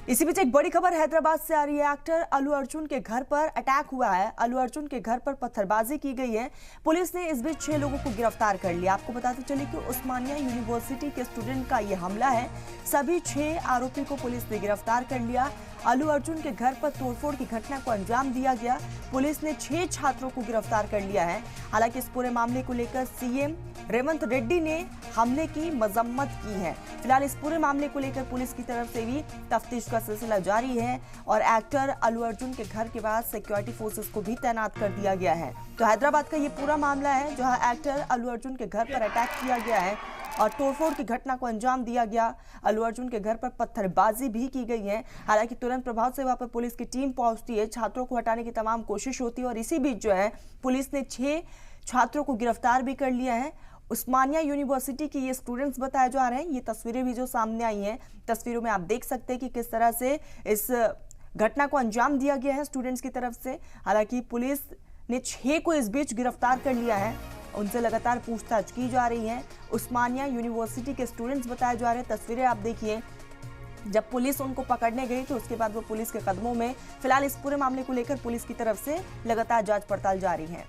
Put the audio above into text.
इसी बीच एक बड़ी खबर हैदराबाद से आ रही है। एक्टर अल्लू अर्जुन के घर पर अटैक हुआ है। अल्लू अर्जुन के घर पर पत्थरबाजी की गई है। पुलिस ने इस बीच 6 लोगों को गिरफ्तार कर लिया। आपको बताते चले कि उस्मानिया यूनिवर्सिटी के स्टूडेंट का यह हमला है। सभी 6 आरोपी को पुलिस ने गिरफ्तार कर लिया। अल्लू अर्जुन के घर पर तोड़फोड़ की घटना को अंजाम दिया गया। पुलिस ने 6 छात्रों को गिरफ्तार कर लिया है। हालांकि इस पूरे मामले को लेकर सीएम रेवंत रेड्डी ने हमले की मजम्मत की है। फिलहाल इस पूरे मामले को लेकर पुलिस की तरफ से भी तफ्तीश का सिलसिला जारी है और एक्टर अल्लू अर्जुन के घर के पास सिक्योरिटी फोर्सेस को भी तैनात कर दिया गया है। तो हैदराबाद का ये पूरा मामला है जहां एक्टर अल्लू अर्जुन के घर पर अटैक किया गया है और तोड़फोड़ की घटना को अंजाम दिया गया। अल्लू अर्जुन के घर पर पत्थरबाजी भी की गई है। हालांकि तुरंत प्रभाव से वहां पर पुलिस की टीम पहुंचती है, छात्रों को हटाने की तमाम कोशिश होती है और इसी बीच जो है पुलिस ने 6 छात्रों को गिरफ्तार भी कर लिया है। उस्मानिया यूनिवर्सिटी के ये स्टूडेंट्स बताए जा रहे हैं। ये तस्वीरें भी जो सामने आई हैं, तस्वीरों में आप देख सकते हैं कि किस तरह से इस घटना को अंजाम दिया गया है स्टूडेंट्स की तरफ से। हालांकि पुलिस ने 6 को इस बीच गिरफ्तार कर लिया है। उनसे लगातार पूछताछ की जा रही है। उस्मानिया यूनिवर्सिटी के स्टूडेंट्स बताए जा रहे हैं। तस्वीरें आप देखिए, जब पुलिस उनको पकड़ने गई तो उसके बाद वो पुलिस के कदमों में। फिलहाल इस पूरे मामले को लेकर पुलिस की तरफ से लगातार जांच पड़ताल जारी है।